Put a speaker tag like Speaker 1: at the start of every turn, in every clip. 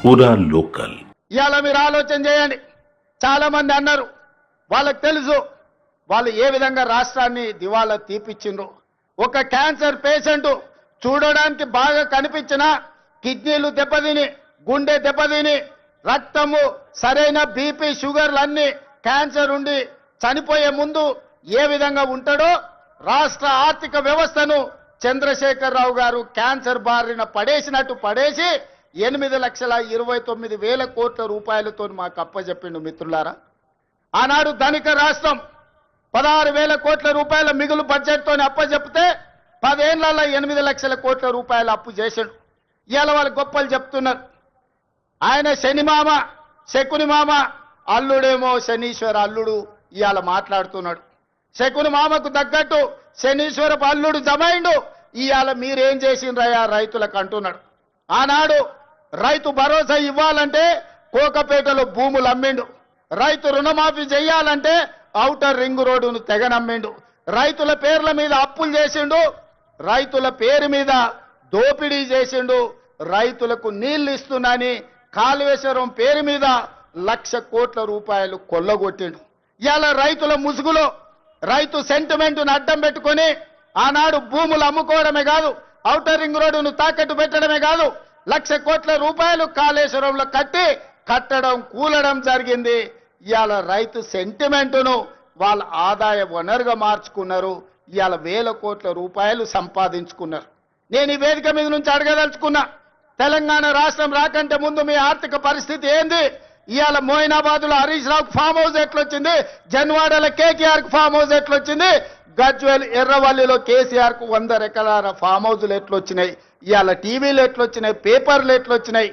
Speaker 1: పూరా లోకల్.
Speaker 2: ఇవాళ మీరు ఆలోచన చేయండి. చాలా మంది అన్నారు, వాళ్ళకి తెలుసు వాళ్ళు ఏ విధంగా రాష్ట్రాన్ని దివాలా తీపిచ్చిండ్రు. ఒక క్యాన్సర్ పేషెంట్ చూడడానికి బాగా కనిపించిన కిడ్నీలు దెబ్బతిని, గుండె దెబ్బతిని, రక్తము సరైన బీపీ షుగర్లు అన్ని క్యాన్సర్ ఉండి చనిపోయే ముందు ఏ విధంగా ఉంటాడో రాష్ట్ర ఆర్థిక వ్యవస్థను చంద్రశేఖరరావు గారు క్యాన్సర్ బారిన పడేసినట్టు పడేసి 8,29,000 కోట్ల రూపాయలతో మాకు అప్పచెప్పిండు. మిత్రులారా, ఆనాడు ధనిక రాష్ట్రం 16,000 కోట్ల రూపాయల మిగులు బడ్జెట్తో అప్పచెప్తే 10 ఏళ్లలో 8 లక్షల కోట్ల రూపాయల అప్పు చేశాడు. ఇవాళ వాళ్ళు గొప్పలు చెప్తున్నారు. ఆయన శని మామ, శకుని మామ, అల్లుడేమో శనీశ్వర అల్లుడు ఇవాళ మాట్లాడుతున్నాడు. శకుని మామకు తగ్గట్టు శనీశ్వరపు అల్లుడు జమైండు. ఇవాళ మీరేం చేసిండ్రయ్యా రైతులకు అంటున్నాడు. ఆనాడు రైతు భరోసా ఇవ్వాలంటే కోకపేటలో భూములు అమ్మిండు. రైతు రుణమాఫీ చేయాలంటే ఔటర్ రింగ్ రోడ్డును తెగనమ్మిండు. రైతుల పేర్ల మీద అప్పులు చేసిండు. రైతుల పేరు మీద దోపిడీ చేసిండు. రైతులకు నీళ్లు ఇస్తున్నాని కాళేశ్వరం పేరు మీద 1,00,000 కోట్ల రూపాయలు కొల్లగొట్టిండు. ఇవాళ రైతుల ముసుగులో రైతు సెంటిమెంట్ను అడ్డం పెట్టుకొని ఆనాడు భూములు అమ్ముకోవడమే కాదు, ఔటర్ రింగ్ రోడ్డును తాకట్టు పెట్టడమే కాదు, 1,00,000 కోట్ల రూపాయలు కాళేశ్వరంలో కట్టడం కూలడం జరిగింది. ఇవాళ రైతు సెంటిమెంటును వాళ్ళ ఆదాయ వనరుగా మార్చుకున్నారు. ఇవాళ 1,000 కోట్ల రూపాయలు సంపాదించుకున్నారు. నేను ఈ వేదిక మీద నుంచి అడగదలుచుకున్నా, తెలంగాణ రాష్ట్రం రాకంటే ముందు మీ ఆర్థిక పరిస్థితి ఏంది? ఇవాళ మోయినాబాద్లో హరీష్ రావుకు ఫామ్ హౌస్ ఎట్లొచ్చింది? జన్వాడలో కేకేఆర్కు ఫామ్ హౌస్ ఎట్లొచ్చింది? గజ్వేల్ ఎర్రవల్లిలో కేసీఆర్కు 100 ఎకరాల ఫామ్ హౌజులు ఎట్లొచ్చినాయి? ఇవాళ టీవీలు ఎట్లొచ్చినాయి? పేపర్లు ఎట్లొచ్చినాయి?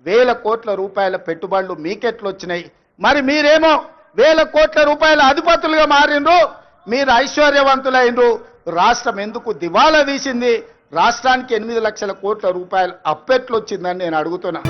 Speaker 2: 1,000 కోట్ల రూపాయల పెట్టుబడులు మీకెట్లొచ్చినాయి? మరి మీరేమో 1,000 కోట్ల రూపాయల అధిపతులుగా మారిండ్రు, మీరు ఐశ్వర్యవంతులైనరు. రాష్ట్రం ఎందుకు దివాలా తీసింది? రాష్ట్రానికి 8 లక్షల కోట్ల రూపాయలు అప్పెట్లొచ్చిందని నేను అడుగుతున్నా.